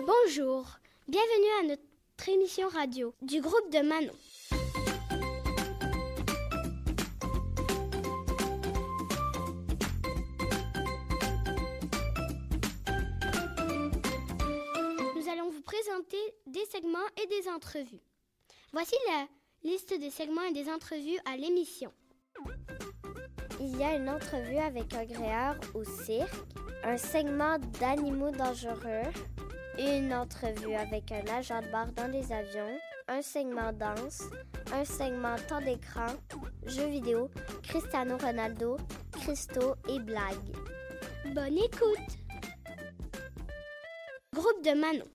Bonjour, bienvenue à notre émission radio du groupe de Manon. Nous allons vous présenter des segments et des entrevues. Voici la liste des segments et des entrevues à l'émission. Il y a une entrevue avec un gréeur au cirque, un segment d'animaux dangereux, une entrevue avec un agent de bar dans les avions, un segment danse, un segment temps d'écran, jeux vidéo, Cristiano Ronaldo, Christo et blagues. Bonne écoute! Groupe de Manon.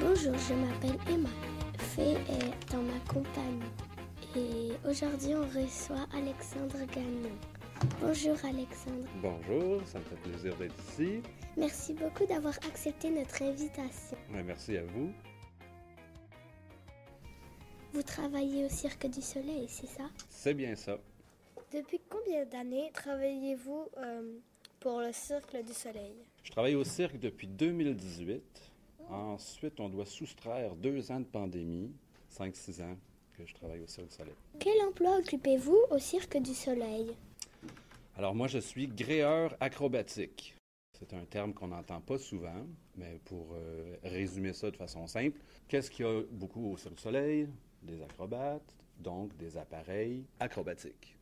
Bonjour, je m'appelle Emma. Fée est dans ma compagnie. Et aujourd'hui, on reçoit Alexandre Gagnon. Bonjour Alexandre. Bonjour, ça me fait plaisir d'être ici. Merci beaucoup d'avoir accepté notre invitation. Merci à vous. Vous travaillez au Cirque du Soleil, c'est ça? C'est bien ça. Depuis combien d'années travaillez-vous pour le Cirque du Soleil? Je travaille au cirque depuis 2018. Ensuite, on doit soustraire 2 ans de pandémie, 5-6 ans que je travaille au Cirque du Soleil. Quel emploi occupez-vous au Cirque du Soleil? Alors moi, je suis gréeur acrobatique. C'est un terme qu'on n'entend pas souvent, mais pour résumer ça de façon simple, qu'est-ce qu'il y a beaucoup au Cirque du Soleil? Des acrobates, donc des appareils acrobatiques.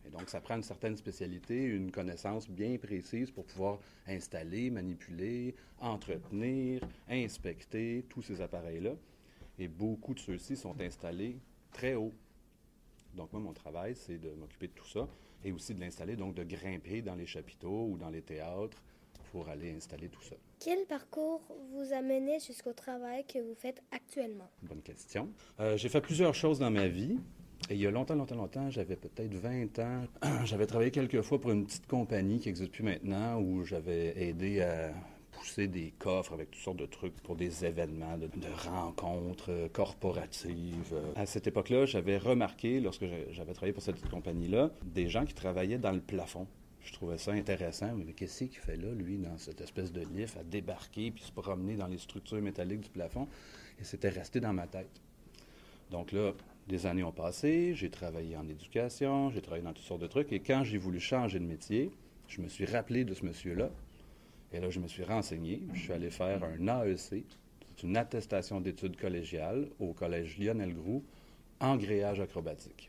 Et donc, ça prend une certaine spécialité, une connaissance bien précise pour pouvoir installer, manipuler, entretenir, inspecter tous ces appareils-là. Et beaucoup de ceux-ci sont installés très haut. Donc, moi, mon travail, c'est de m'occuper de tout ça et aussi de l'installer, donc de grimper dans les chapiteaux ou dans les théâtres pour aller installer tout ça. Quel parcours vous a mené jusqu'au travail que vous faites actuellement? Bonne question. J'ai fait plusieurs choses dans ma vie. Et il y a longtemps, j'avais peut-être 20 ans, j'avais travaillé quelques fois pour une petite compagnie qui n'existe plus maintenant, où j'avais aidé à pousser des coffres avec toutes sortes de trucs pour des événements, de rencontres corporatives. À cette époque-là, j'avais remarqué, lorsque j'avais travaillé pour cette petite compagnie-là, des gens qui travaillaient dans le plafond. Je trouvais ça intéressant. Mais qu'est-ce qu'il fait là, lui, dans cette espèce de lift, à débarquer puis se promener dans les structures métalliques du plafond? Et c'était resté dans ma tête. Donc là, des années ont passé, j'ai travaillé en éducation, j'ai travaillé dans toutes sortes de trucs. Et quand j'ai voulu changer de métier, je me suis rappelé de ce monsieur-là. Et là, je me suis renseigné. Je suis allé faire un AEC, c'est une attestation d'études collégiales au collège Lionel Groulx en gréage acrobatique.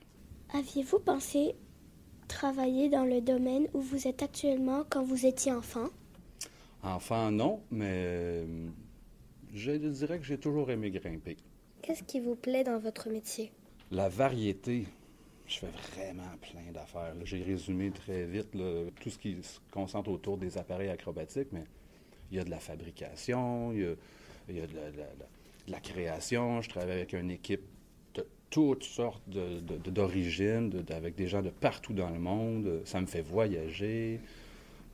Aviez-vous pensé travailler dans le domaine où vous êtes actuellement quand vous étiez enfant? Enfant, non, mais je dirais que j'ai toujours aimé grimper. Qu'est-ce qui vous plaît dans votre métier? La variété. Je fais vraiment plein d'affaires. Là, j'ai résumé très vite là, tout ce qui se concentre autour des appareils acrobatiques, mais il y a de la fabrication, il y a de la création. Je travaille avec une équipe de toutes sortes d'origines, avec des gens de partout dans le monde. Ça me fait voyager.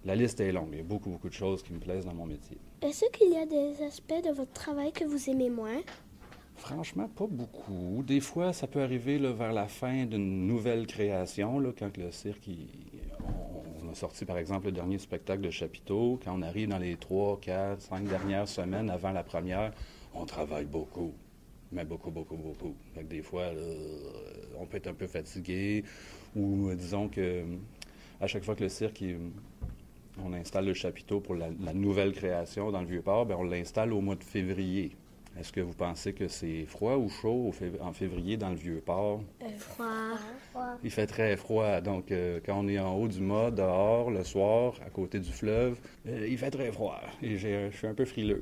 La liste est longue. Il y a beaucoup de choses qui me plaisent dans mon métier. Est-ce qu'il y a des aspects de votre travail que vous aimez moins? Franchement, pas beaucoup. Des fois, ça peut arriver là, vers la fin d'une nouvelle création, là, quand le cirque, on a sorti par exemple le dernier spectacle de chapiteau. Quand on arrive dans les 3, 4, 5 dernières semaines avant la première, on travaille beaucoup. Mais beaucoup. Fait que des fois, là, on peut être un peu fatigué. Ou disons que à chaque fois que le cirque, on installe le chapiteau pour la nouvelle création dans le Vieux-Port, bien, on l'installe au mois de février. Est-ce que vous pensez que c'est froid ou chaud en février dans le Vieux-Port? Froid. Il fait très froid. Donc, quand on est en haut du mât, dehors, le soir, à côté du fleuve, il fait très froid. Et je suis un peu frileux.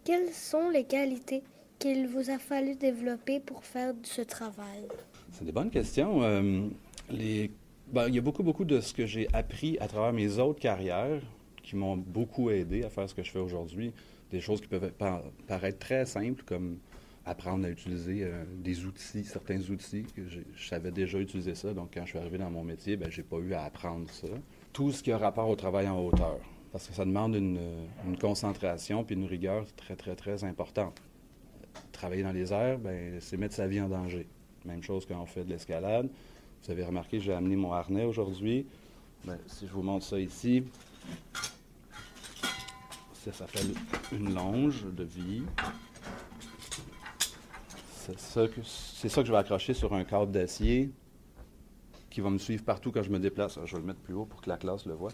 Quelles sont les qualités qu'il vous a fallu développer pour faire ce travail? C'est des bonnes questions. Ben, il y a beaucoup de ce que j'ai appris à travers mes autres carrières qui m'ont beaucoup aidé à faire ce que je fais aujourd'hui. Des choses qui peuvent paraître très simples, comme apprendre à utiliser des outils, certains outils que je savais déjà utiliser ça. Donc, quand je suis arrivé dans mon métier, ben, j'ai pas eu à apprendre ça. Tout ce qui a rapport au travail en hauteur, parce que ça demande une concentration puis une rigueur très importante. Travailler dans les airs, ben, c'est mettre sa vie en danger. Même chose quand on fait de l'escalade. Vous avez remarqué, j'ai amené mon harnais aujourd'hui. Ben, si je vous montre ça ici, ça s'appelle une longe de vie. C'est ça que je vais accrocher sur un câble d'acier qui va me suivre partout quand je me déplace. Je vais le mettre plus haut pour que la classe le voie.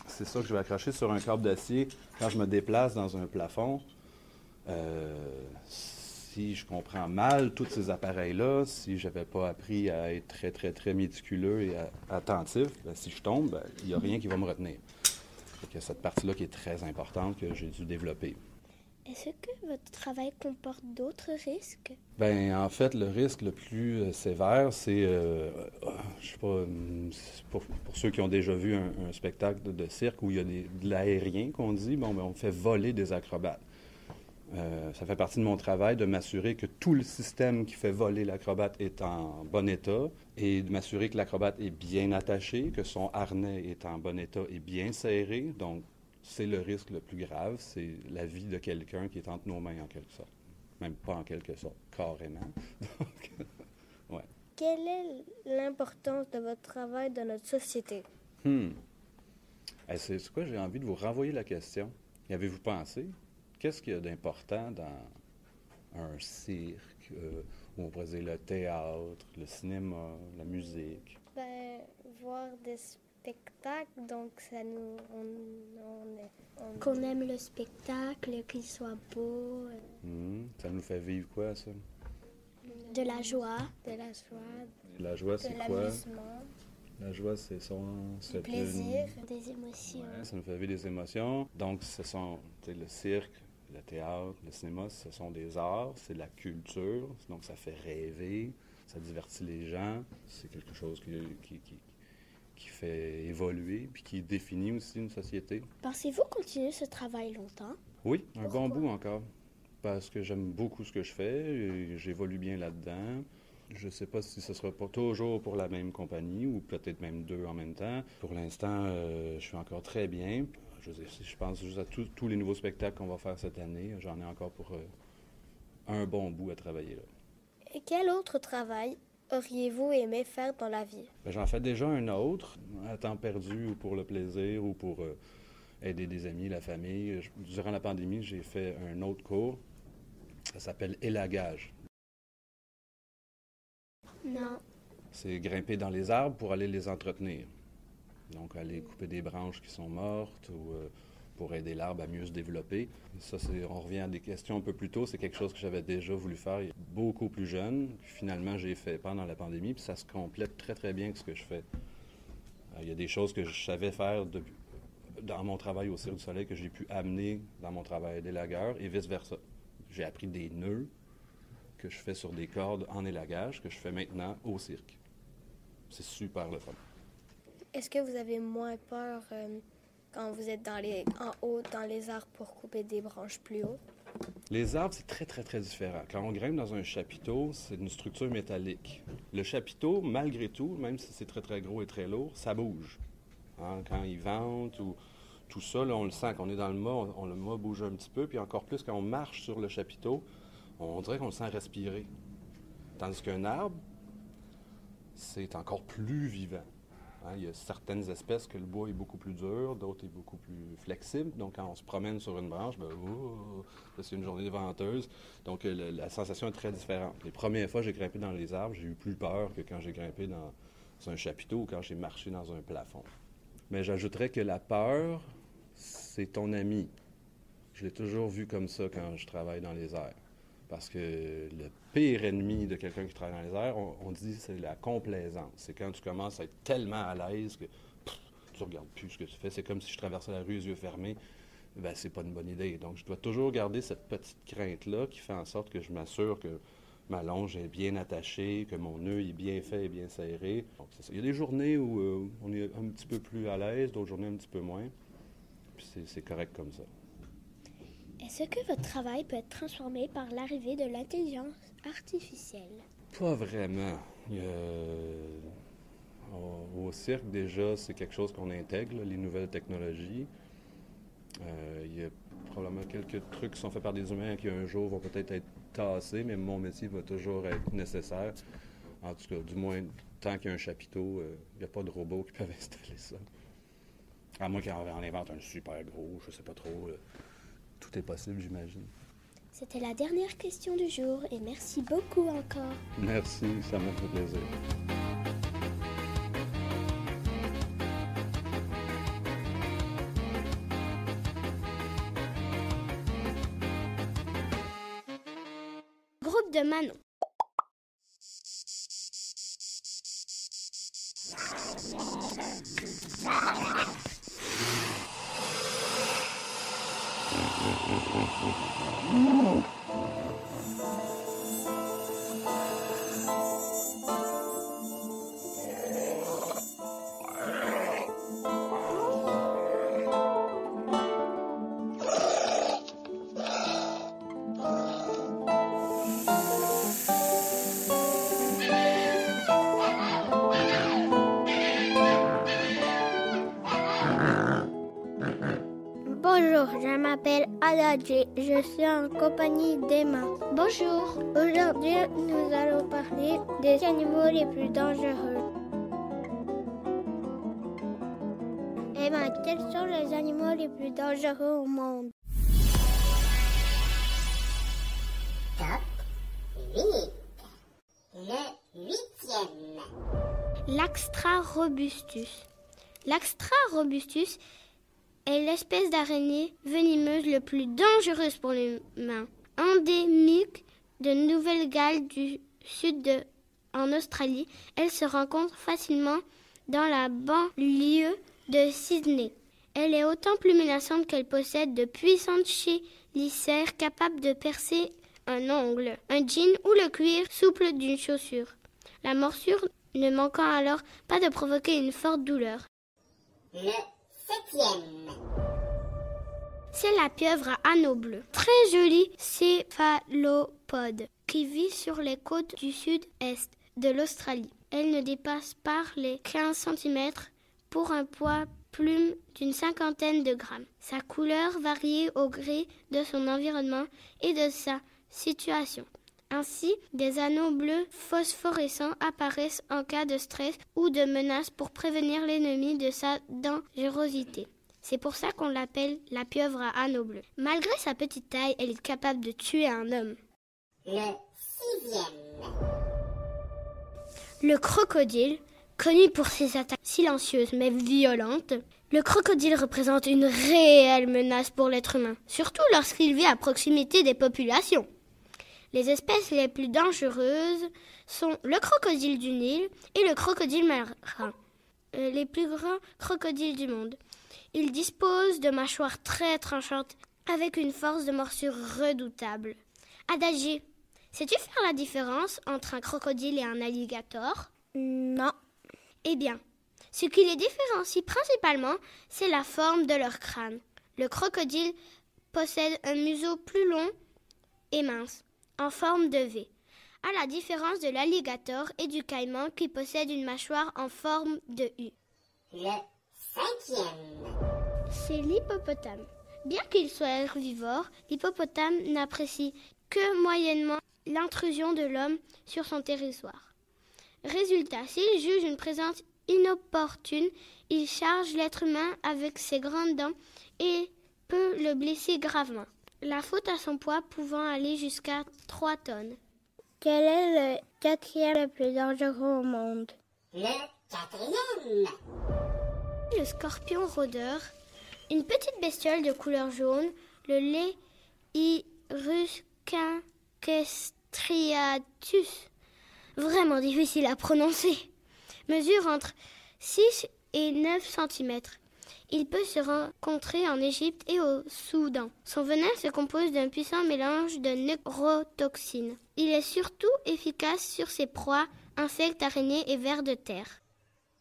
C'est ça que je vais accrocher sur un câble d'acier quand je me déplace dans un plafond. Si je comprends mal tous ces appareils-là, si je n'avais pas appris à être très méticuleux et attentif, ben, si je tombe, ben, il n'y a rien qui va me retenir. Il y a cette partie-là qui est très importante que j'ai dû développer. Est-ce que votre travail comporte d'autres risques? Ben, en fait, le risque le plus sévère, c'est, je sais pas, pour ceux qui ont déjà vu un spectacle de cirque où il y a de l'aérien qu'on dit, bon, ben, on fait voler des acrobates. Ça fait partie de mon travail de m'assurer que tout le système qui fait voler l'acrobate est en bon état et de m'assurer que l'acrobate est bien attaché, que son harnais est en bon état et bien serré. Donc, c'est le risque le plus grave, c'est la vie de quelqu'un qui est entre nos mains en quelque sorte. Même pas en quelque sorte, carrément. Donc, ouais. Quelle est l'importance de votre travail dans notre société? C'est quoi, j'ai envie de vous renvoyer la question. Y avez-vous pensé? Qu'est-ce qu'il y a d'important dans un cirque, où on pourrait dire le théâtre, le cinéma, la musique? Ben, voir des spectacles, donc ça nous... Qu'on aime le spectacle, qu'il soit beau. Ça nous fait vivre quoi, ça? De la joie. De la joie. La joie, c'est quoi? L'amusement. La joie, c'est Du plaisir. Des émotions. Ouais, ça nous fait vivre des émotions. Donc, ce sont le cirque, le théâtre, le cinéma, ce sont des arts, c'est de la culture. Donc, ça fait rêver, ça divertit les gens. C'est quelque chose qui fait évoluer puis qui définit aussi une société. Pensez-vous continuer ce travail longtemps? Oui, un bon bout encore. Parce que j'aime beaucoup ce que je fais et j'évolue bien là-dedans. Je ne sais pas si ce sera pas toujours pour la même compagnie ou peut-être même deux en même temps. Pour l'instant, je suis encore très bien. Je veux dire, si je pense juste à tous les nouveaux spectacles qu'on va faire cette année, j'en ai encore pour un bon bout à travailler là. Et quel autre travail auriez-vous aimé faire dans la vie? Ben, j'en fais déjà un autre, à temps perdu ou pour le plaisir ou pour aider des amis, la famille. Durant la pandémie, j'ai fait un autre cours. Ça s'appelle élagage. Non. C'est grimper dans les arbres pour aller les entretenir. Donc, aller couper des branches qui sont mortes ou pour aider l'arbre à mieux se développer. Ça, on revient à des questions un peu plus tôt. C'est quelque chose que j'avais déjà voulu faire beaucoup plus jeune. Puis finalement, j'ai fait pendant la pandémie, puis ça se complète très bien avec ce que je fais. Il y a des choses que je savais faire dans mon travail au Cirque du Soleil que j'ai pu amener dans mon travail d'élagueur et vice-versa. J'ai appris des nœuds que je fais sur des cordes en élagage que je fais maintenant au cirque. C'est super le fun. Est-ce que vous avez moins peur quand vous êtes en haut dans les arbres pour couper des branches plus haut? Les arbres, c'est très différent. Quand on grimpe dans un chapiteau, c'est une structure métallique. Le chapiteau, malgré tout, même si c'est très gros et très lourd, ça bouge. Hein, quand il vente ou tout ça, là, on le sent. Quand on est dans le mât, le mât bouge un petit peu. Puis encore plus, quand on marche sur le chapiteau, on dirait qu'on le sent respirer. Tandis qu'un arbre, c'est encore plus vivant. Hein, il y a certaines espèces que le bois est beaucoup plus dur, d'autres est beaucoup plus flexible. Donc, quand on se promène sur une branche, c'est une journée venteuse. Donc, la sensation est très différente. Les premières fois que j'ai grimpé dans les arbres, j'ai eu plus peur que quand j'ai grimpé dans un chapiteau ou quand j'ai marché dans un plafond. Mais j'ajouterais que la peur, c'est ton ami. Je l'ai toujours vu comme ça quand je travaille dans les airs. Parce que le pire ennemi de quelqu'un qui travaille dans les airs, on dit c'est la complaisance. C'est quand tu commences à être tellement à l'aise que tu ne regardes plus ce que tu fais. C'est comme si je traversais la rue les yeux fermés. Ben, c'est pas une bonne idée. Donc, je dois toujours garder cette petite crainte-là qui fait en sorte que je m'assure que ma longe est bien attachée, que mon nœud est bien fait et bien serré. Donc, c'est ça. Il y a des journées où on est un petit peu plus à l'aise, d'autres journées un petit peu moins. Puis c'est correct comme ça. Est-ce que votre travail peut être transformé par l'arrivée de l'intelligence artificielle? Pas vraiment. Au cirque, déjà, c'est quelque chose qu'on intègre, là, les nouvelles technologies. Il y a probablement quelques trucs qui sont faits par des humains qui un jour vont peut-être être tassés, mais mon métier va toujours être nécessaire. En tout cas, du moins, tant qu'il y a un chapiteau, il n'y a pas de robots qui peuvent installer ça. À moins qu'on invente un super gros, je sais pas trop. Tout est possible, j'imagine. C'était la dernière question du jour et merci beaucoup encore. Merci, ça m'a fait plaisir. Groupe de Manon. Bonjour, je m'appelle Aladji, je suis en compagnie d'Emma. Bonjour. Aujourd'hui, nous allons parler des animaux les plus dangereux. Emma, quels sont les animaux les plus dangereux au monde? Top 8. Le 8e. L'Axtra robustus. L'Axtra robustus est l'espèce d'araignée venimeuse le plus dangereuse pour l'humain. Endémique de Nouvelle-Galles du Sud en Australie, elle se rencontre facilement dans la banlieue de Sydney. Elle est autant plus menaçante qu'elle possède de puissantes chélicères capables de percer un ongle, un jean ou le cuir souple d'une chaussure. La morsure ne manquant alors pas de provoquer une forte douleur. Le 7e. C'est la pieuvre à anneaux bleus, très jolie céphalopode qui vit sur les côtes du sud-est de l'Australie. Elle ne dépasse pas les 15 cm pour un poids plume d'une 50aine de grammes. Sa couleur varie au gré de son environnement et de sa situation. Ainsi, des anneaux bleus phosphorescents apparaissent en cas de stress ou de menace pour prévenir l'ennemi de sa dangerosité. C'est pour ça qu'on l'appelle la pieuvre à anneaux bleus. Malgré sa petite taille, elle est capable de tuer un homme. Le 6e. Le crocodile, connu pour ses attaques silencieuses mais violentes, le crocodile représente une réelle menace pour l'être humain, surtout lorsqu'il vit à proximité des populations. Les espèces les plus dangereuses sont le crocodile du Nil et le crocodile marin, les plus grands crocodiles du monde. Ils disposent de mâchoires très tranchantes avec une force de morsure redoutable. Adagé, sais-tu faire la différence entre un crocodile et un alligator? Non. Eh bien, ce qui les différencie principalement, c'est la forme de leur crâne. Le crocodile possède un museau plus long et mince, en forme de V, à la différence de l'alligator et du caïman qui possèdent une mâchoire en forme de U. Le 5e. C'est l'hippopotame. Bien qu'il soit herbivore, l'hippopotame n'apprécie que moyennement l'intrusion de l'homme sur son territoire. Résultat, s'il juge une présence inopportune, il charge l'être humain avec ses grandes dents et peut le blesser gravement. La faute à son poids pouvant aller jusqu'à 3 tonnes. Quel est le 4e le plus dangereux au monde? Le 4e. Le scorpion rôdeur, une petite bestiole de couleur jaune, le Laerusquinquestriatus, vraiment difficile à prononcer, mesure entre 6 et 9 cm. Il peut se rencontrer en Égypte et au Soudan. Son venin se compose d'un puissant mélange de neurotoxines. Il est surtout efficace sur ses proies, insectes, araignées et vers de terre.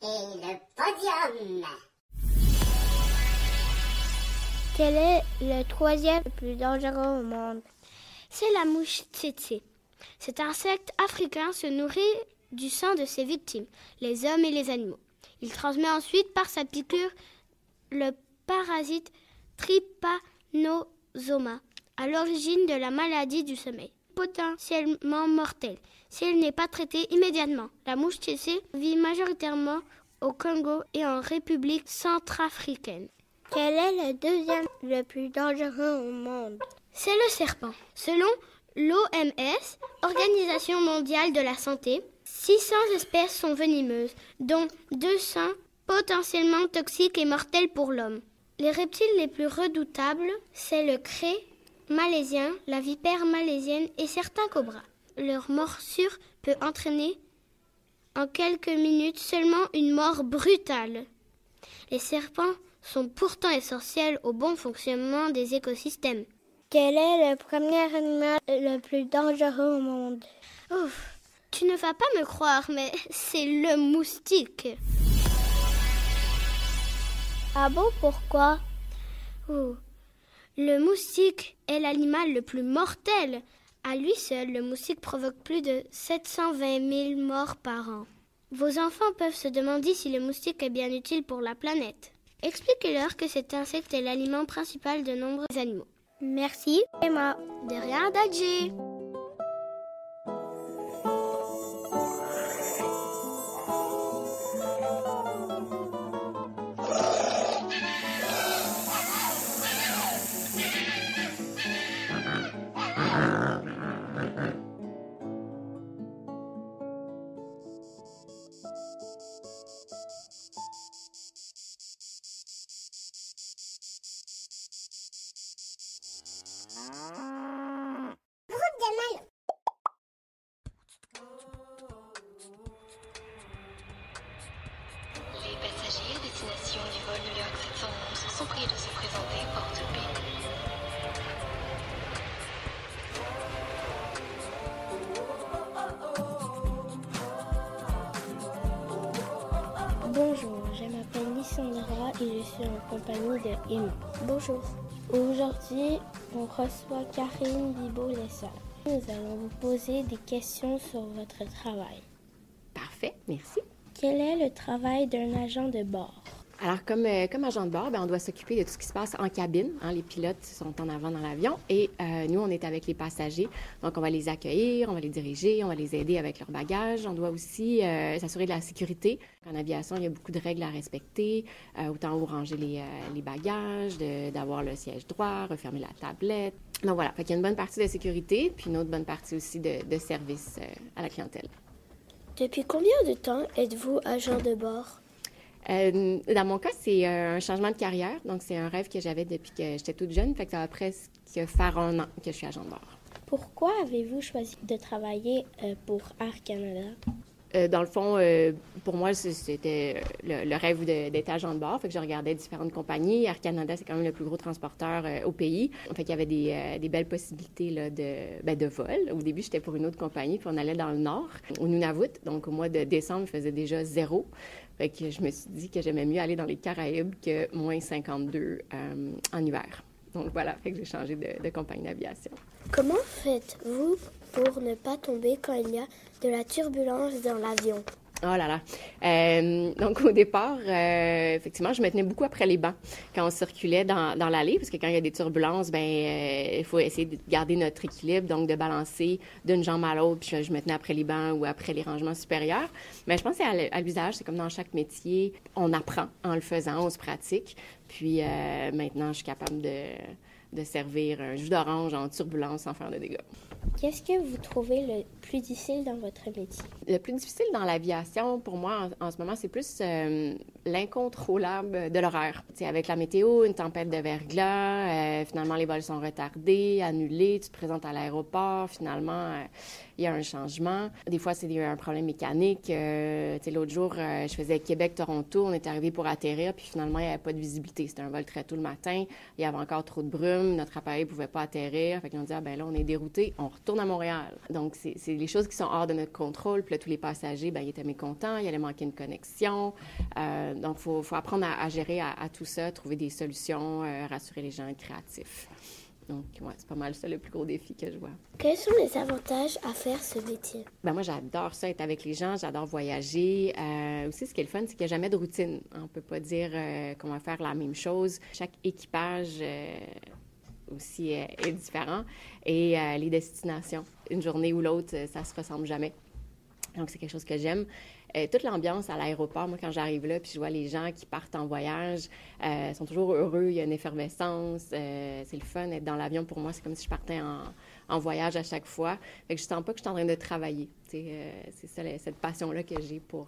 Et le podium. Quel est le troisième le plus dangereux au monde? C'est la mouche tsetse. Cet insecte africain se nourrit du sang de ses victimes, les hommes et les animaux. Il transmet ensuite par sa piqûre le parasite trypanosoma, à l'origine de la maladie du sommeil, potentiellement mortelle, si elle n'est pas traitée immédiatement. La mouche tsetse vit majoritairement au Congo et en République centrafricaine. Quel est le deuxième le plus dangereux au monde? C'est le serpent. Selon l'OMS, Organisation mondiale de la santé, 600 espèces sont venimeuses, dont 200 potentiellement toxiques et mortelles pour l'homme. Les reptiles les plus redoutables, c'est le craie malaisien, la vipère malaisienne et certains cobras. Leur morsure peut entraîner en quelques minutes seulement une mort brutale. Les serpents sont pourtant essentiels au bon fonctionnement des écosystèmes. Quel est le premier animal le plus dangereux au monde? Ouf, tu ne vas pas me croire, mais c'est le moustique. Ah bon, pourquoi? Oh, le moustique est l'animal le plus mortel. À lui seul, le moustique provoque plus de 720 000 morts par an. Vos enfants peuvent se demander si le moustique est bien utile pour la planète. Expliquez-leur que cet insecte est l'aliment principal de nombreux animaux. Merci, Emma. De rien, Dadji. Les passagers à destination du vol New York 711 sont priés de se présenter porte B. Bonjour, je m'appelle Lissandra et je suis en compagnie de Emma. Bonjour. Aujourd'hui, on reçoit Karine Bibo-Lessa. Nous allons vous poser des questions sur votre travail. Parfait, merci. Quel est le travail d'un agent de bord? Alors, comme agent de bord, on doit s'occuper de tout ce qui se passe en cabine. Les pilotes sont en avant dans l'avion et nous, on est avec les passagers. Donc, on va les accueillir, on va les diriger, on va les aider avec leurs bagages. On doit aussi s'assurer de la sécurité. En aviation, il y a beaucoup de règles à respecter, autant où ranger les bagages, d'avoir le siège droit, refermer la tablette. Donc, voilà, il y a une bonne partie de sécurité, puis une autre bonne partie aussi de service à la clientèle. Depuis combien de temps êtes-vous agent de bord? Dans mon cas, c'est un changement de carrière. Donc, c'est un rêve que j'avais depuis que j'étais toute jeune. Fait que ça va presque faire 1 an que je suis agent de bord. Pourquoi avez-vous choisi de travailler pour Air Canada? Dans le fond, pour moi, c'était le rêve d'être agent de bord. Fait que je regardais différentes compagnies. Air Canada, c'est quand même le plus gros transporteur au pays. Fait qu'il y avait des belles possibilités là, de vol. Au début, j'étais pour une autre compagnie, puis on allait dans le nord, au Nunavut. Donc, au mois de décembre, il faisait déjà 0. Fait que je me suis dit que j'aimais mieux aller dans les Caraïbes que moins 52 en hiver. Donc, voilà, fait que j'ai changé de compagnie d'aviation. Comment faites-vous pour ne pas tomber quand il y a de la turbulence dans l'avion? Oh là là. Donc, au départ, effectivement, je me tenais beaucoup après les bancs quand on circulait dans l'allée, parce que quand il y a des turbulences, il faut essayer de garder notre équilibre, donc de balancer d'une jambe à l'autre, puis je me tenais après les bancs ou après les rangements supérieurs. Mais je pense que c'est à l'usage, c'est comme dans chaque métier, on apprend en le faisant, on se pratique. Puis maintenant, je suis capable de servir un jus d'orange en turbulence sans faire de dégâts. Qu'est-ce que vous trouvez le plus difficile dans votre métier? Le plus difficile dans l'aviation, pour moi, en ce moment, c'est plus l'incontrôlable de l'horaire. T'sais, avec la météo, une tempête de verglas, finalement les vols sont retardés, annulés, tu te présentes à l'aéroport, finalement il y a un changement. Des fois, c'est un problème mécanique. L'autre jour, je faisais Québec-Toronto, on est arrivé pour atterrir, puis finalement, il n'y avait pas de visibilité. C'était un vol très tôt le matin, il y avait encore trop de brume, notre appareil ne pouvait pas atterrir. Fait qu'on dit, ben là, on est dérouté, on retourne à Montréal. Donc, c'est les choses qui sont hors de notre contrôle. Puis là, tous les passagers, ils étaient mécontents, il allait manquer une connexion. Donc, il faut apprendre à gérer à tout ça, trouver des solutions, rassurer les gens, être créatifs. Donc, ouais, c'est pas mal ça le plus gros défi que je vois. Quels sont les avantages à faire ce métier? Moi, j'adore ça, être avec les gens, j'adore voyager. Aussi, ce qui est le fun, c'est qu'il n'y a jamais de routine. On ne peut pas dire qu'on va faire la même chose. Chaque équipage aussi est différent. Et les destinations, une journée ou l'autre, ça ne se ressemble jamais. Donc, c'est quelque chose que j'aime. Toute l'ambiance à l'aéroport, moi, quand j'arrive là, puis je vois les gens qui partent en voyage, sont toujours heureux, il y a une effervescence, c'est le fun, être dans l'avion, pour moi, c'est comme si je partais en voyage à chaque fois. Fait que je sens pas que je suis en train de travailler. C'est ça, cette passion-là que j'ai pour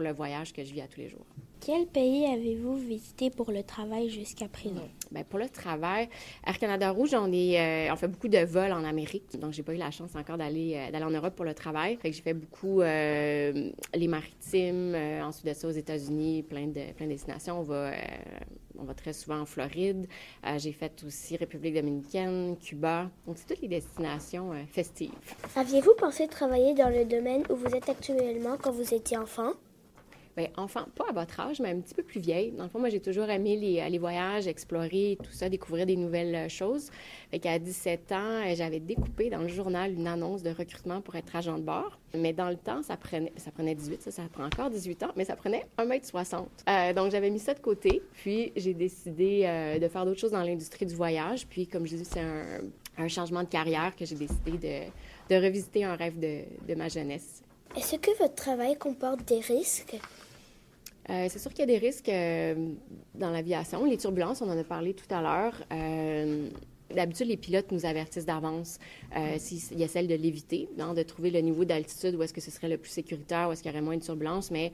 le voyage que je vis à tous les jours. Quel pays avez-vous visité pour le travail jusqu'à présent? Pour le travail, Air Canada Rouge, on fait beaucoup de vols en Amérique. Donc, j'ai pas eu la chance encore d'aller en Europe pour le travail. Fait que j'ai fait beaucoup les maritimes, ensuite de ça aux États-Unis, plein de destinations. On va très souvent en Floride. J'ai fait aussi République dominicaine, Cuba. Donc, c'est toutes les destinations festives. Aviez-vous pensé travailler dans le domaine où vous êtes actuellement quand vous étiez enfant? Enfant, pas à votre âge, mais un petit peu plus vieille. Dans le fond, moi, j'ai toujours aimé les voyages, explorer, tout ça, découvrir des nouvelles choses. Fait qu'à 17 ans, j'avais découpé dans le journal une annonce de recrutement pour être agent de bord. Mais dans le temps, ça prenait 18, ça prend encore 18 ans, mais ça prenait 1,60 m. Donc, j'avais mis ça de côté. Puis, j'ai décidé de faire d'autres choses dans l'industrie du voyage. Puis, comme je dis, c'est un changement de carrière que j'ai décidé de revisiter un rêve de ma jeunesse. Est-ce que votre travail comporte des risques? C'est sûr qu'il y a des risques dans l'aviation. Les turbulences, on en a parlé tout à l'heure. D'habitude, les pilotes nous avertissent d'avance s'il y a celle de l'éviter, de trouver le niveau d'altitude où est-ce que ce serait le plus sécuritaire, où est-ce qu'il y aurait moins de turbulences, mais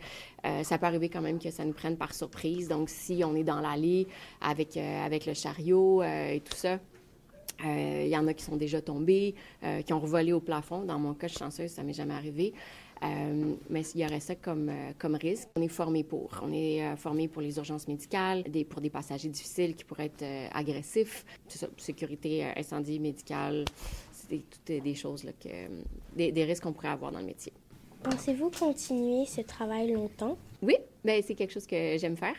ça peut arriver quand même que ça nous prenne par surprise. Donc, si on est dans l'allée avec le chariot et tout ça, il y en a qui sont déjà tombés, qui ont revolé au plafond. Dans mon cas, je suis chanceuse, ça ne m'est jamais arrivé. Mais il y aurait ça comme risque. On est formé pour. On est formé pour les urgences médicales, pour des passagers difficiles qui pourraient être agressifs. C'est ça, sécurité, incendie médical, c'est toutes des choses là, des risques qu'on pourrait avoir dans le métier. Pensez-vous continuer ce travail longtemps? Oui, c'est quelque chose que j'aime faire.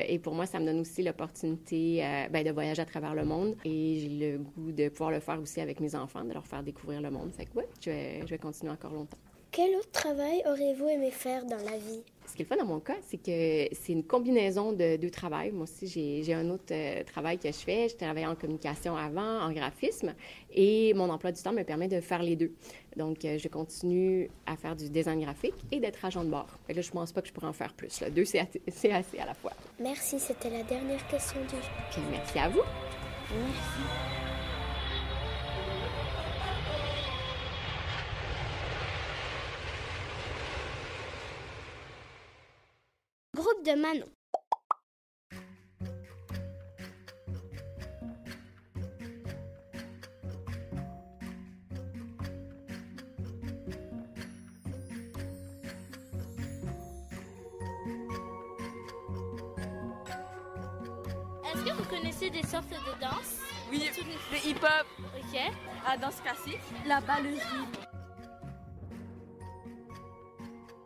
Et pour moi, ça me donne aussi l'opportunité de voyager à travers le monde. Et j'ai le goût de pouvoir le faire aussi avec mes enfants, de leur faire découvrir le monde. Fait que oui, je vais continuer encore longtemps. Quel autre travail auriez-vous aimé faire dans la vie? Ce qui est le fun dans mon cas, c'est que c'est une combinaison de deux travails. Moi aussi, j'ai un autre travail que je fais. Je travaillais en communication avant, en graphisme, et mon emploi du temps me permet de faire les deux. Donc, je continue à faire du design graphique et d'être agent de bord. Fait que là, je ne pense pas que je pourrais en faire plus. Là. Deux, c'est assez à la fois. Merci, c'était la dernière question du jour. Puis merci à vous. Merci. Groupe de Manon. Est-ce que vous connaissez des sortes de danses? Oui, le hip-hop. Ok. La danse classique. La ballerine.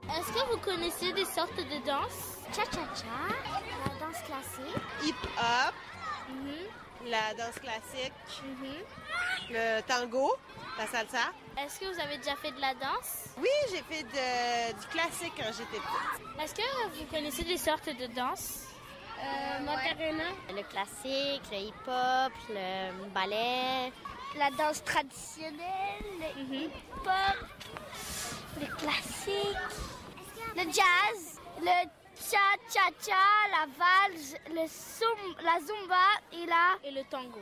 Est-ce que vous connaissez des sortes de danses? Cha-cha-cha, la danse classique. Hip-hop, la danse classique, le tango, la salsa. Est-ce que vous avez déjà fait de la danse? Oui, j'ai fait du classique quand j'étais petite. Est-ce que vous connaissez des sortes de danses? Macarena? Le classique, le hip-hop, le ballet. La danse traditionnelle, le hip-hop, le classique, le jazz, le cha-cha-cha, la valse, la zumba et le tango.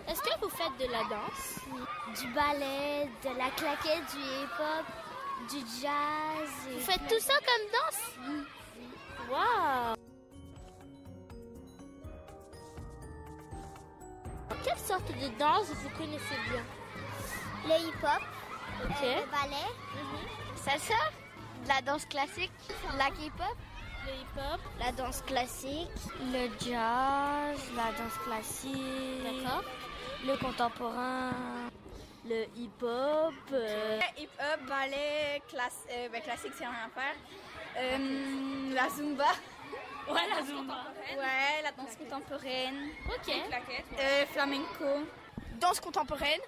Est-ce que vous faites de la danse? Du ballet, de la claquette, du hip-hop, du jazz. Vous faites tout ça comme danse? Wow! Quelle sorte de danse vous connaissez bien? Le hip-hop, Ok. le ballet, salsa, de la danse classique, la K-pop, Le hip-hop. La danse classique, le jazz, la danse classique, D'accord. le contemporain, le hip-hop. Hip-hop, ballet, classique, c'est rien à faire. La Zumba. Ouais, la Zumba. Ouais, la danse contemporaine. Ok. Flamenco. Danse contemporaine.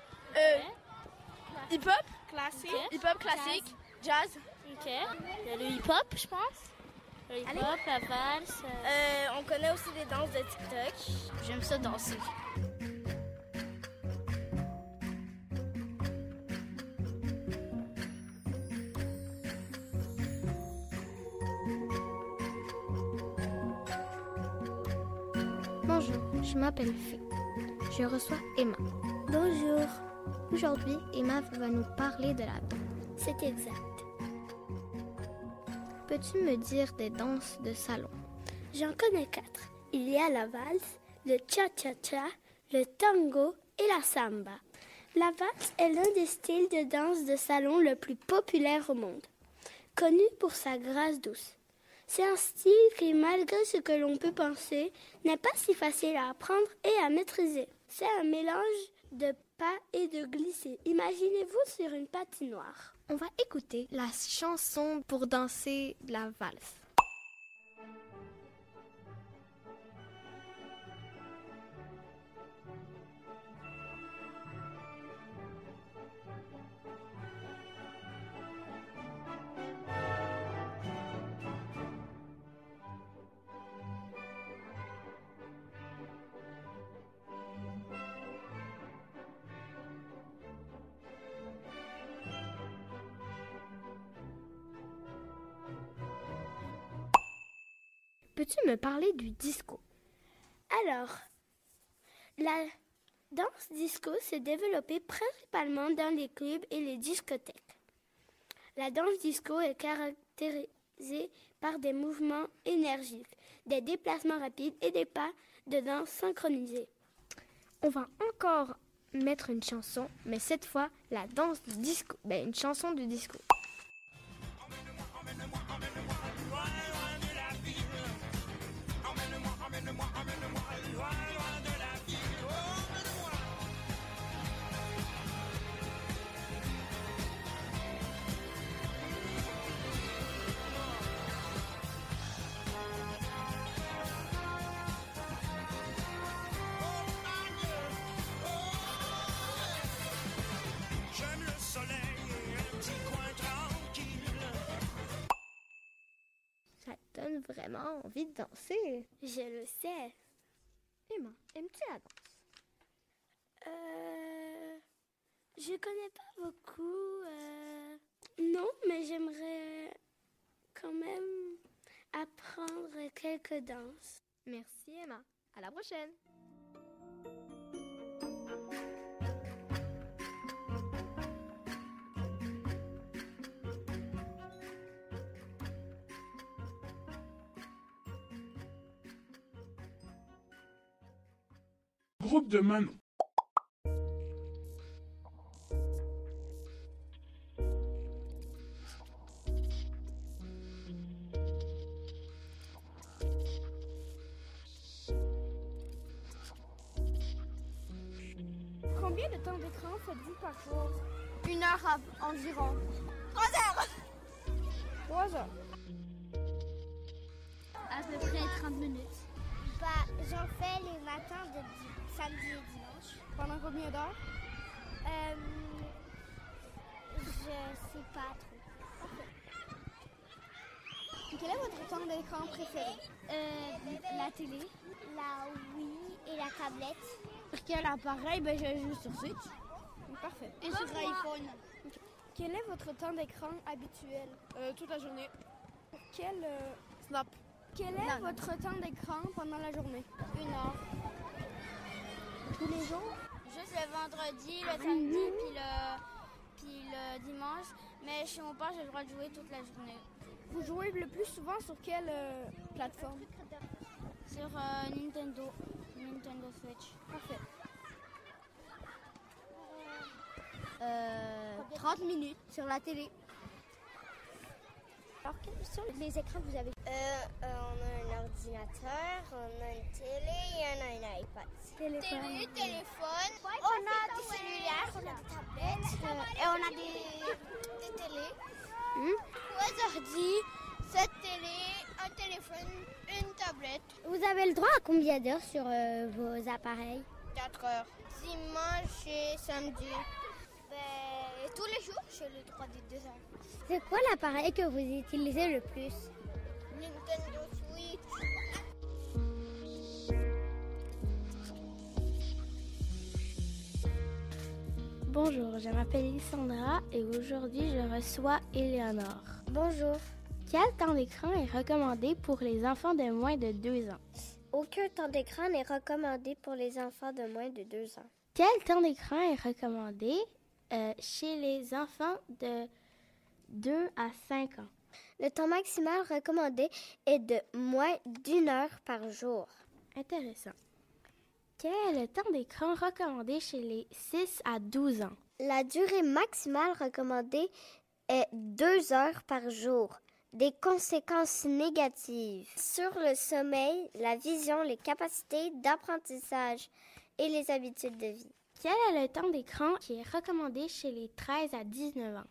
Hip-hop classique. Hip-hop classique. Jazz. Ok. Il y a le hip-hop, je pense. Le hip-hop, la valse. On connaît aussi des danses de TikTok. J'aime ça danser. Bonjour, je m'appelle Fée. Je reçois Emma. Bonjour. Aujourd'hui, Emma va nous parler de la danse. C'est exact. Peux-tu me dire des danses de salon? J'en connais 4. Il y a la valse, le cha-cha-cha, le tango et la samba. La valse est l'un des styles de danse de salon le plus populaire au monde, connu pour sa grâce douce. C'est un style qui, malgré ce que l'on peut penser, n'est pas si facile à apprendre et à maîtriser. C'est un mélange de pas et de glisser. Imaginez-vous sur une patinoire. On va écouter la chanson pour danser la valse. Peux-tu me parler du disco? Alors, la danse disco s'est développée principalement dans les clubs et les discothèques. La danse disco est caractérisée par des mouvements énergiques, des déplacements rapides et des pas de danse synchronisés. On va encore mettre une chanson, mais cette fois, la danse du disco. Une chanson du disco. Ça donne vraiment envie de danser. Je le sais. Emma, aimes-tu la danse? Je connais pas beaucoup. Non, mais j'aimerais quand même apprendre quelques danses. Merci Emma. À la prochaine. Groupe de Manon. Combien de temps d'écran faites-vous par jour? 1 heure environ. 3 heures. 3 heures. À peu près 30 minutes. J'en fais les matins de samedi et dimanche. Pendant combien d'heures? Je sais pas trop. Okay. Quel est votre temps d'écran préféré? La télé, la Wii et la tablette. Sur quel appareil? Je joue sur Switch. Parfait. Et sur iPhone. Okay. Quel est votre temps d'écran habituel? Toute la journée. Quel Snap. Quel est votre temps d'écran pendant la journée? 1 heure. Tous les jours? Juste le vendredi, le samedi, puis le dimanche. Mais chez mon père, j'ai le droit de jouer toute la journée. Vous jouez le plus souvent sur quelle plateforme? Sur Nintendo Switch. Parfait. 30 minutes sur la télé. Alors, quels sont les écrans que vous avez? On a un ordinateur, on a une télé et on a un iPad. Téléphone. On a des cellulaires, on a des tablettes et on a des télés. 3 ordi, 7 télé, un téléphone, une tablette. Vous avez le droit à combien d'heures sur vos appareils? 4 heures. Dimanche et samedi. Tous les jours, j'ai le droit des 2 heures. C'est quoi l'appareil que vous utilisez le plus? Nintendo Switch. Bonjour, je m'appelle Lysandra et aujourd'hui je reçois Éléonore. Bonjour. Quel temps d'écran est recommandé pour les enfants de moins de 2 ans? Aucun temps d'écran n'est recommandé pour les enfants de moins de 2 ans. Quel temps d'écran est recommandé chez les enfants de 2 à 5 ans? Le temps maximal recommandé est de moins d'1 heure par jour. Intéressant. Quel est le temps d'écran recommandé chez les 6 à 12 ans? La durée maximale recommandée est 2 heures par jour. Des conséquences négatives sur le sommeil, la vision, les capacités d'apprentissage et les habitudes de vie. Quel est le temps d'écran qui est recommandé chez les 13 à 19 ans?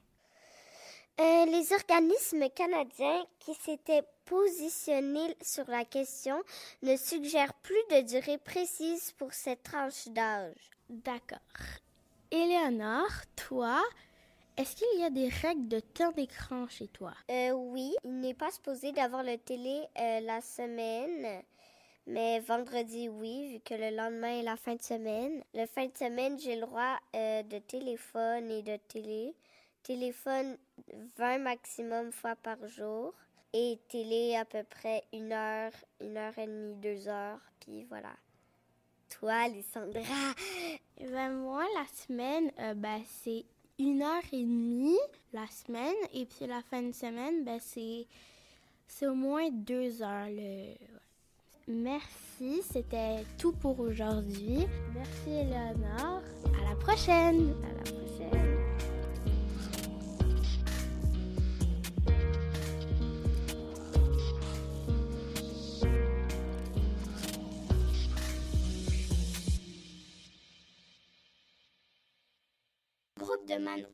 Les organismes canadiens qui s'étaient positionnés sur la question ne suggèrent plus de durée précise pour cette tranche d'âge. D'accord. Éléonore, toi, est-ce qu'il y a des règles de temps d'écran chez toi? Oui, il n'est pas supposé d'avoir le télé la semaine. Mais vendredi, oui, vu que le lendemain est la fin de semaine. Le fin de semaine, j'ai le droit de téléphone et de télé. Téléphone 20 maximum fois par jour. Et télé à peu près 1 heure, 1 heure et demie, 2 heures. Puis voilà. Toi, Lysandra? Moi, la semaine, c'est 1 heure et demie la semaine. Et puis la fin de semaine, c'est au moins 2 heures. Merci, c'était tout pour aujourd'hui. Merci Éléonore. À la prochaine. À la prochaine. Groupe de Manon.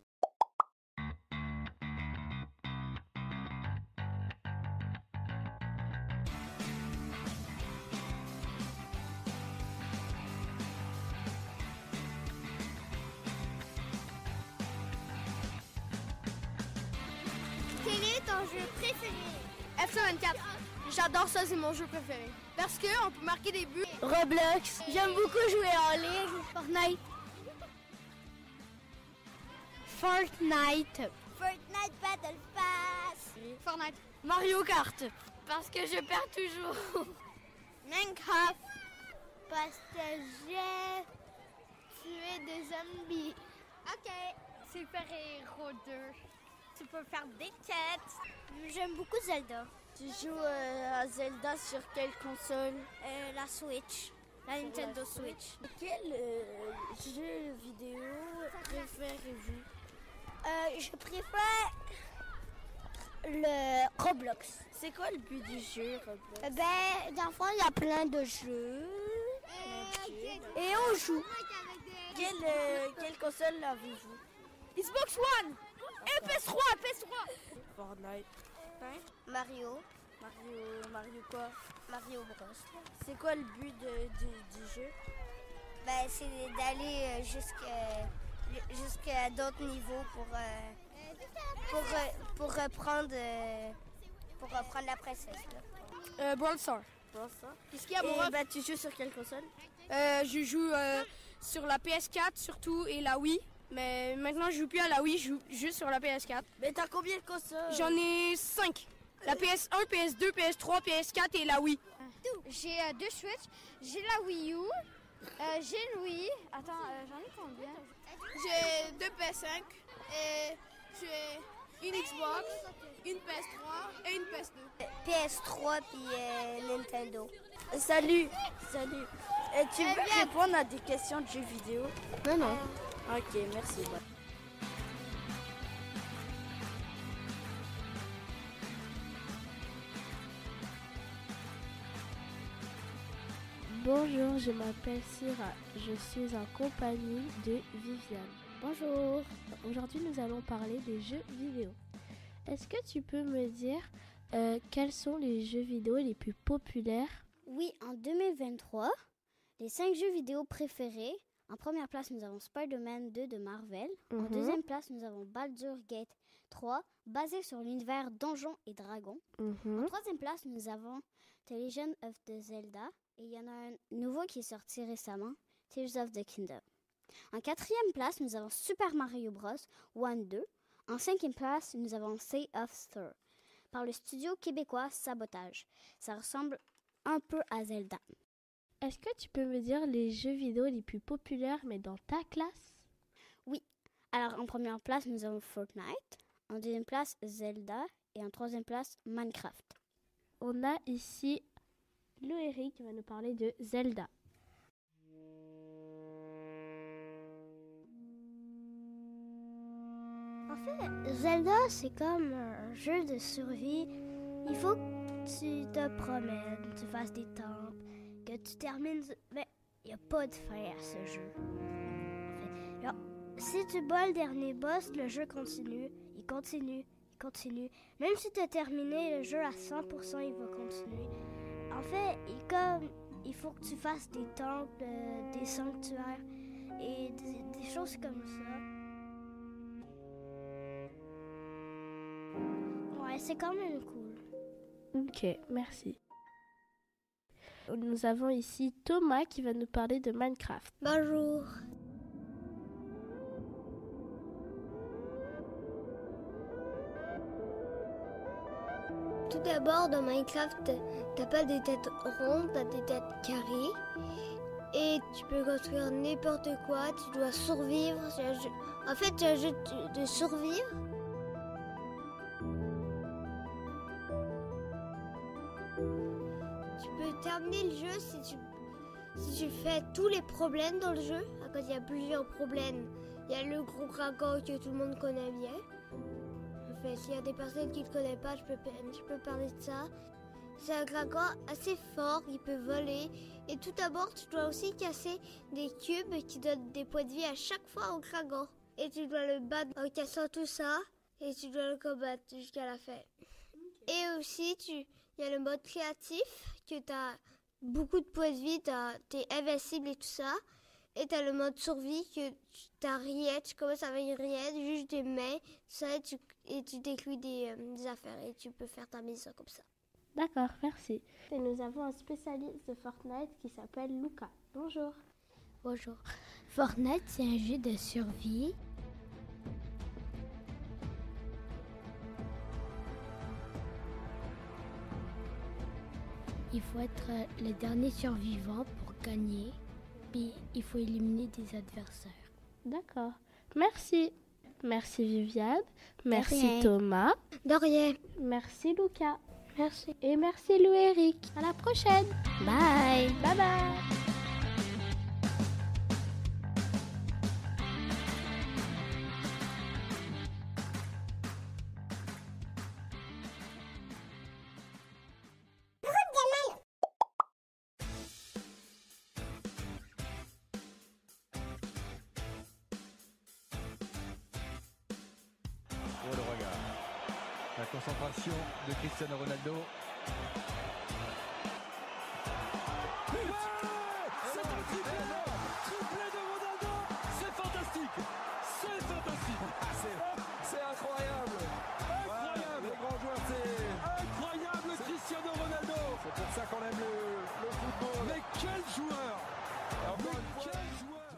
Quel est ton jeu préféré? FC24. J'adore ça, c'est mon jeu préféré. Parce qu'on peut marquer des buts. Roblox. J'aime beaucoup jouer en ligne. Fortnite. Fortnite Battle Pass. Fortnite. Mario Kart. Parce que je perds toujours. Minecraft. Parce que j'ai tué des zombies. Ok. Super Héros 2. Tu peux faire des quêtes. J'aime beaucoup Zelda. Tu joues à Zelda sur quelle console? La Switch. La Nintendo Switch. Quel jeu vidéo préférez-vous? Je préfère le Roblox. C'est quoi le but du jeu, Roblox? Dans le fond, il y a plein de jeux. Et on joue. Quelle console avez-vous? Xbox One. Et PS3. Fortnite. Mario quoi? Mario Bros. C'est quoi le but du jeu? C'est d'aller jusqu'à d'autres niveaux pour reprendre la princesse. Brawl Stars. Qu'est-ce qu'il y a, mon tu joues sur quelle console? Je joue sur la PS4 surtout et la Wii. Mais maintenant, je joue plus à la Wii, je joue juste sur la PS4. Mais t'as combien de consoles? J'en ai 5. La PS1, PS2, PS3, PS4 et la Wii. J'ai 2 Switch, j'ai la Wii U, j'ai le Wii. Attends, j'en ai combien? J'ai 2 PS5 et une Xbox, une PS3 et une PS2. PS3 puis Nintendo. Salut. Tu veux répondre à des questions de jeux vidéo? Non. Ok, merci. Bonjour, je m'appelle Syrah. Je suis en compagnie de Viviane. Bonjour. Aujourd'hui, nous allons parler des jeux vidéo. Est-ce que tu peux me dire quels sont les jeux vidéo les plus populaires? Oui, en 2023, les 5 jeux vidéo préférés. En première place, nous avons Spider-Man 2 de Marvel. En deuxième place, nous avons Baldur's Gate 3, basé sur l'univers Donjons et Dragons. En troisième place, nous avons The Legend of the Zelda. Et il y en a un nouveau qui est sorti récemment, Tears of the Kingdom. En quatrième place, nous avons Super Mario Bros. 1-2. En cinquième place, nous avons Sea of Thor, par le studio québécois Sabotage. Ça ressemble un peu à Zelda. Est-ce que tu peux me dire les jeux vidéo les plus populaires, mais dans ta classe? Oui. Alors, en première place, nous avons Fortnite. En deuxième place, Zelda. Et en troisième place, Minecraft. On a ici Loïc qui va nous parler de Zelda. En fait, Zelda, c'est comme un jeu de survie. Il faut que tu te promènes, tu fasses des temples, que tu termines... Mais il n'y a pas de fin à ce jeu. En fait, alors, si tu bats le dernier boss, le jeu continue. Il continue. Même si tu as terminé le jeu à 100%, il va continuer. En fait, il faut que tu fasses des temples, des sanctuaires et des choses comme ça. Ouais, c'est quand même cool. Ok, merci. Nous avons ici Thomas qui va nous parler de Minecraft. Bonjour. Tout d'abord, dans Minecraft, t'as pas des têtes rondes, t'as des têtes carrées. Et tu peux construire n'importe quoi, tu dois survivre. En fait, c'est un jeu de survivre. Tu peux terminer le jeu si tu fais tous les problèmes dans le jeu. Quand il y a plusieurs problèmes, il y a le gros dragon que tout le monde connaît bien. En fait, s'il y a des personnes qui ne le connaissent pas, je peux parler de ça. C'est un dragon assez fort, il peut voler. Et tout d'abord, tu dois aussi casser des cubes qui donnent des points de vie à chaque fois au dragon. Et tu dois le battre en cassant tout ça. Et tu dois le combattre jusqu'à la fin. Et aussi, il y a le mode créatif, que tu as beaucoup de points de vie, tu es invincible et tout ça. Et tu as le mode survie, que tu n'as rien, tu commences avec rien, juste des mains, ça, et tu détruis des affaires et tu peux faire ta maison comme ça. D'accord, merci. Et nous avons un spécialiste de Fortnite qui s'appelle Lucas. Bonjour. Bonjour. Fortnite, c'est un jeu de survie. Il faut être le dernier survivant pour gagner. Puis il faut éliminer des adversaires. D'accord. Merci. Merci Viviane. Merci Thomas. De rien. Merci Lucas. Merci. Et merci Louis-Éric. À la prochaine. Bye. Bye bye. Oh, le regard. La concentration de Cristiano Ronaldo. C'est un triplé de Ronaldo. C'est fantastique. C'est fantastique. C'est incroyable. Incroyable. Les grands joueurs, c'est incroyable Cristiano Ronaldo. C'est pour ça qu'on aime le football. Mais quel joueur. Quel joueur.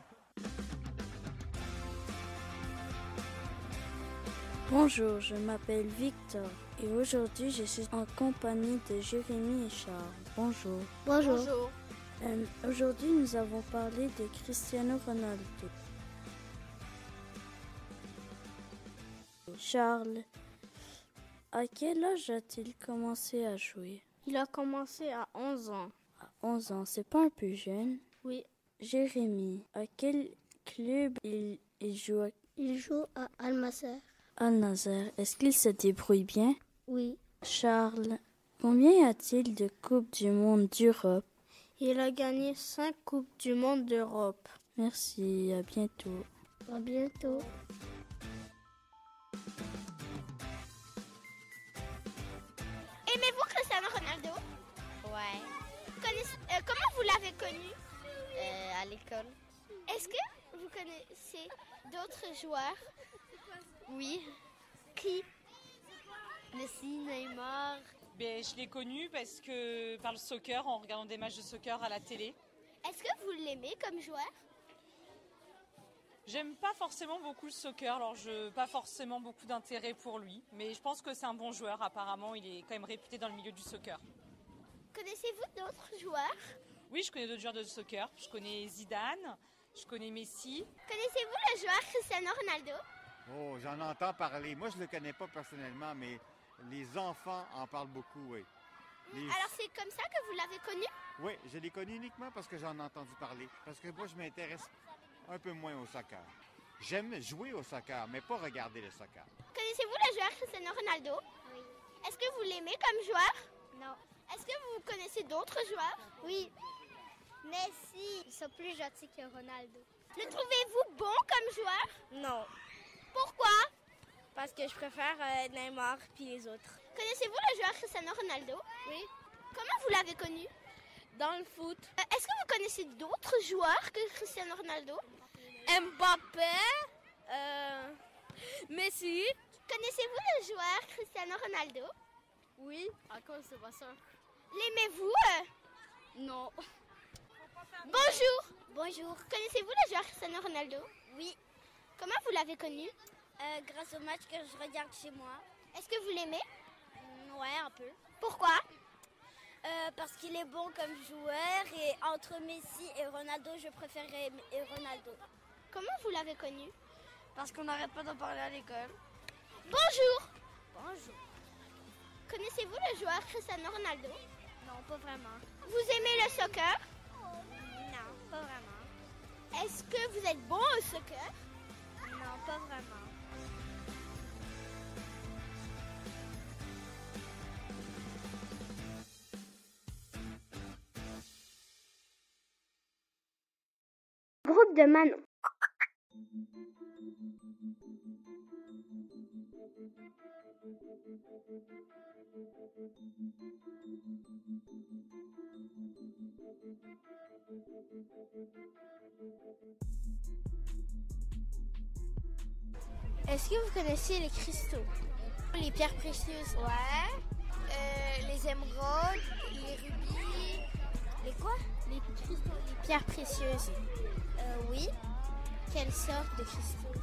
Bonjour, je m'appelle Victor et aujourd'hui je suis en compagnie de Jérémy et Charles. Bonjour. Bonjour. Aujourd'hui nous avons parlé de Cristiano Ronaldo. Charles, À quel âge a-t-il commencé à jouer? Il a commencé à 11 ans. À 11 ans, c'est pas un peu jeune? Oui. Jérémy, à quel club il joue? Il joue à Al-Nasser. Al-Nasser, est-ce qu'il se débrouille bien? Oui. Charles, combien y a-t-il de Coupes du monde d'Europe? Il a gagné 5 Coupes du monde d'Europe. Merci, à bientôt. À bientôt. Aimez-vous Cristiano Ronaldo? Ouais. Comment vous l'avez connu? À l'école. Est-ce que vous connaissez d'autres joueurs? Oui. Qui? Messi, Neymar. Ben, je l'ai connu parce que par le soccer, en regardant des matchs de soccer à la télé. Est-ce que vous l'aimez comme joueur? J'aime pas forcément beaucoup le soccer, alors je n'ai pas forcément beaucoup d'intérêt pour lui. Mais je pense que c'est un bon joueur, apparemment, il est quand même réputé dans le milieu du soccer. Connaissez-vous d'autres joueurs? Oui, je connais d'autres joueurs de soccer. Je connais Zidane, je connais Messi. Connaissez-vous le joueur Cristiano Ronaldo? Oh, j'en entends parler. Moi, je ne le connais pas personnellement, mais les enfants en parlent beaucoup, oui. Alors, c'est comme ça que vous l'avez connu? Oui, je l'ai connu uniquement parce que j'en ai entendu parler. Parce que moi, je m'intéresse un peu moins au soccer. J'aime jouer au soccer, mais pas regarder le soccer. Connaissez-vous le joueur Cristiano Ronaldo? Oui. Est-ce que vous l'aimez comme joueur? Non. Est-ce que vous connaissez d'autres joueurs? Oui. Messi, ils sont plus gentils que Ronaldo. Le trouvez-vous bon comme joueur? Non. Pourquoi? Parce que je préfère Neymar puis les autres. Connaissez-vous le joueur Cristiano Ronaldo? Oui. Comment vous l'avez connu? Dans le foot. Est-ce que vous connaissez d'autres joueurs que Cristiano Ronaldo? Mbappé, Messi. Connaissez-vous le joueur Cristiano Ronaldo? Oui, à cause de ma soeur. L'aimez-vous? Non. Bonjour. Bonjour. Connaissez-vous le joueur Cristiano Ronaldo? Oui. Comment vous l'avez connu? Grâce au match que je regarde chez moi. Est-ce que vous l'aimez? Ouais, un peu. Pourquoi? Parce qu'il est bon comme joueur et entre Messi et Ronaldo, je préférerais Ronaldo. Comment vous l'avez connu? Parce qu'on n'arrête pas d'en parler à l'école. Bonjour. Bonjour. Connaissez-vous le joueur Cristiano Ronaldo? Non, pas vraiment. Vous aimez le soccer? Non, pas vraiment. Est-ce que vous êtes bon au soccer? Non, pas vraiment. Groupe de Manon. Est-ce que vous connaissez les cristaux? Les pierres précieuses? Ouais. Les émeraudes, les rubis. Les quoi? Les cristaux, les pierres précieuses. Oui. Quelle sorte de cristaux?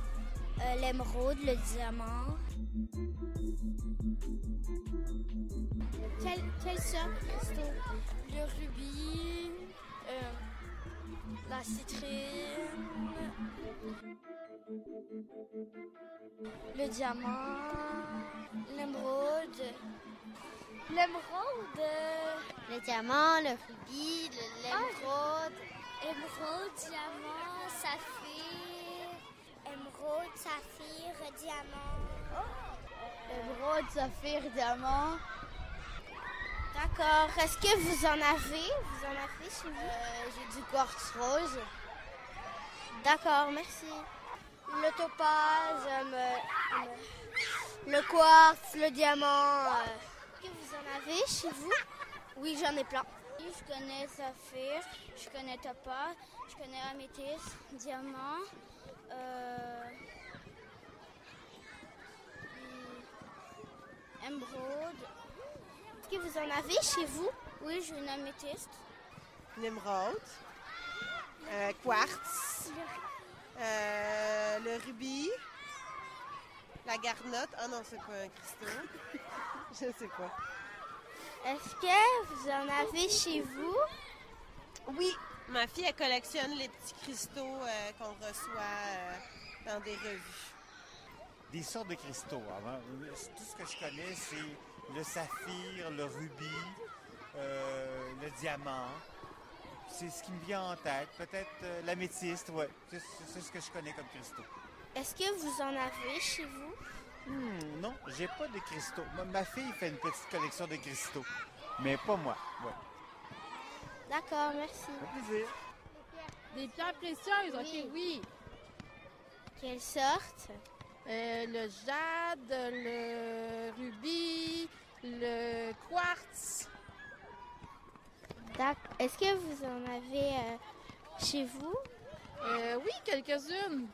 L'émeraude, le diamant. Quelle sorte de cristaux? Le rubis, la citrine, le diamant, l'émeraude. L'émeraude. Le diamant, le rubis, l'émeraude. Émeraude, diamant, saphir. Émeraude, saphir, diamant. Émeraude, saphir, diamant. D'accord. Est-ce que vous en avez? Vous en avez chez vous? J'ai du quartz rose. D'accord, merci. Le topaz, le quartz, le diamant. Est-ce que vous en avez chez vous? Oui, j'en ai plein. Je connais saphir, je connais topaz, je connais améthyste, diamant. Émeraude. Est-ce que vous en avez chez vous? Oui, j'ai une améthyste. Une émeraude. Quartz. Le rubis. La garnotte. Ah non, c'est pas un cristaux. Je sais pas. Est-ce que vous en avez chez vous? Oui, ma fille, elle collectionne les petits cristaux qu'on reçoit dans des revues. des sortes de cristaux. Alors, tout ce que je connais, c'est le saphir, le rubis, le diamant. C'est ce qui me vient en tête. Peut-être l'améthyste, ouais. C'est ce que je connais comme cristaux. Est-ce que vous en avez chez vous? Non, j'ai pas de cristaux. Ma fille fait une petite collection de cristaux, mais pas moi. Ouais. D'accord, merci. Ça fait plaisir. Des pierres précieuses, ok, oui. Quelle sorte? Le jade, le rubis, le quartz. D'accord. Est-ce que vous en avez chez vous? Oui, quelques-unes.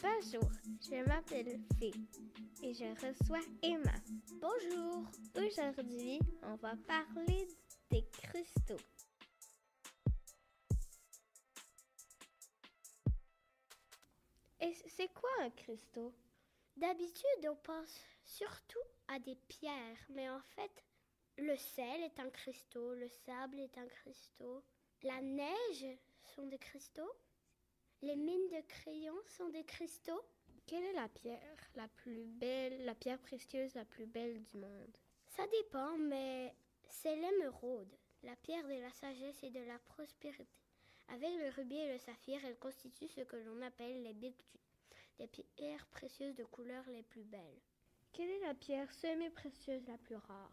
Bonjour, je m'appelle Fée et je reçois Emma. Bonjour, aujourd'hui on va parler des cristaux. Et c'est quoi un cristaux? D'habitude on pense surtout à des pierres, mais en fait le sel est un cristaux, le sable est un cristaux, la neige sont des cristaux. Les mines de crayon sont des cristaux. Quelle est la pierre la plus belle, la pierre précieuse la plus belle du monde? Ça dépend, mais c'est l'émeraude, la pierre de la sagesse et de la prospérité. Avec le rubis et le saphir, elle constitue ce que l'on appelle les bitues, les pierres précieuses de couleurs les plus belles. Quelle est la pierre semi-précieuse la plus rare?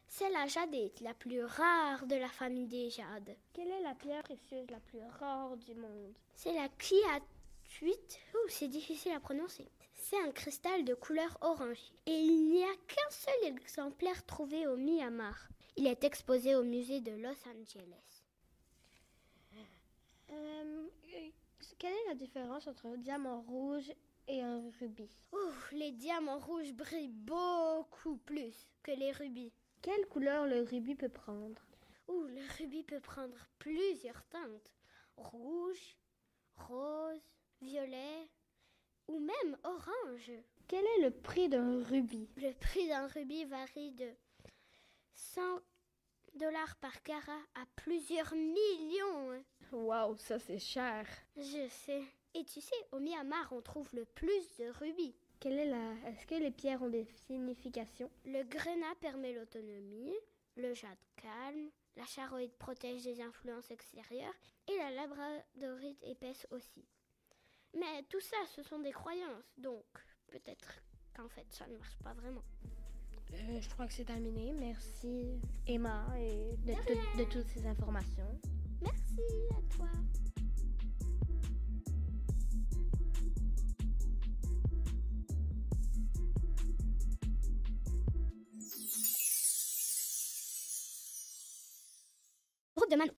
C'est la jadite, la plus rare de la famille des jades. Quelle est la pierre précieuse la plus rare du monde? C'est la kyatite. C'est difficile à prononcer. C'est un cristal de couleur orangée. Et il n'y a qu'un seul exemplaire trouvé au Myanmar. Il est exposé au musée de Los Angeles. Quelle est la différence entre un diamant rouge et un rubis? Les diamants rouges brillent beaucoup plus que les rubis. Quelle couleur le rubis peut prendre? Le rubis peut prendre plusieurs teintes. Rouge, rose, violet ou même orange. Quel est le prix d'un rubis? Le prix d'un rubis varie de $100 par carat à plusieurs millions. Waouh, ça c'est cher. Je sais. Et tu sais, au Myanmar, on trouve le plus de rubis. Est-ce que les pierres ont des significations? Le grenat permet l'autonomie, le jade calme, la charoïde protège des influences extérieures et la labradorite épaisse aussi. Mais tout ça, ce sont des croyances, donc peut-être qu'en fait, ça ne marche pas vraiment. Je crois que c'est terminé. Merci Emma et de toutes ces informations. Merci à toi. Route de Manon.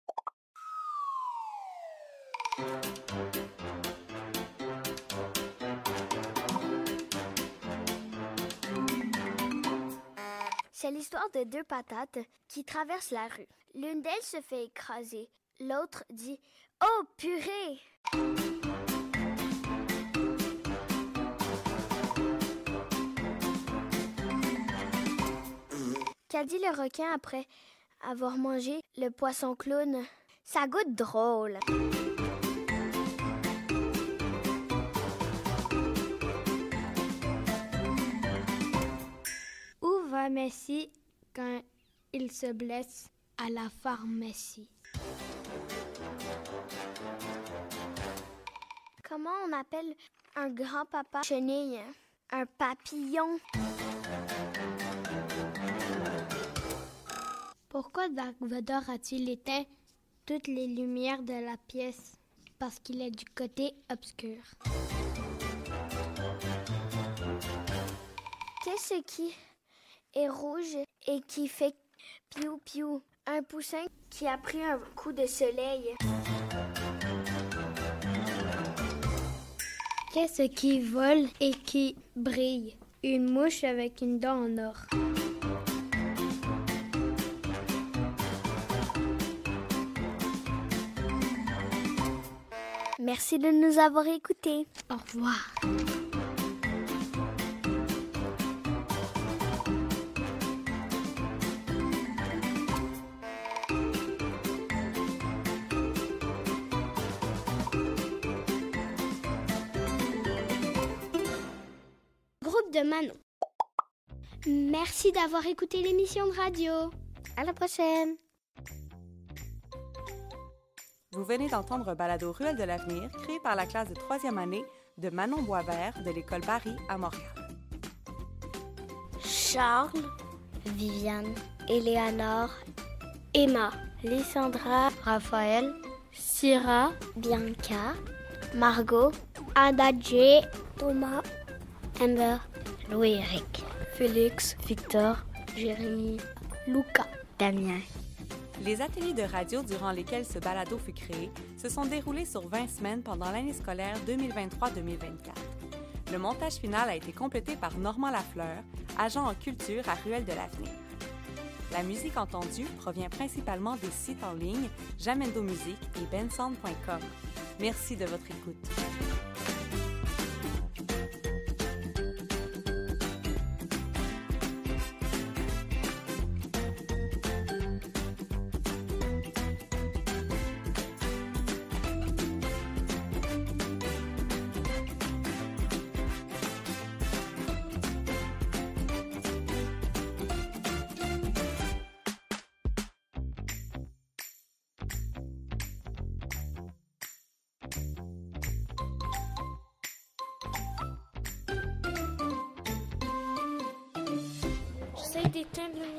C'est l'histoire de deux patates qui traversent la rue. L'une d'elles se fait écraser. L'autre dit « Oh, purée !» Qu'a dit le requin après avoir mangé le poisson clown? Ça goûte drôle. Où va Messi quand il se blesse? À la pharmacie. Comment on appelle un grand-papa chenille? Un papillon. Pourquoi Dark Vador a-t-il éteint toutes les lumières de la pièce? Parce qu'il est du côté obscur. Qu'est-ce qui est rouge et qui fait piou-piou? Un poussin qui a pris un coup de soleil. Qu'est-ce qui vole et qui brille? Une mouche avec une dent en or. Merci de nous avoir écoutés. Au revoir. groupe de Manon. Merci d'avoir écouté l'émission de radio. À la prochaine. Vous venez d'entendre un balado Ruelle de l'avenir créé par la classe de 3e année de Manon Boisvert de l'École Barry à Montréal. Charles, Viviane, Éléonore, Emma, Lysandra, Raphaël, Syrah, Bianca, Margot, Adadjé, Thomas, Amber, Louis-Éric, Félix, Victor, Jérémy, Lucas, Damien. Les ateliers de radio durant lesquels ce balado fut créé se sont déroulés sur 20 semaines pendant l'année scolaire 2023-2024. Le montage final a été complété par Normand Lafleur, agent en culture à Ruelle de l'avenir. La musique entendue provient principalement des sites en ligne Jamendo Music et bensound.com. Merci de votre écoute. J'essaie d'éteindre le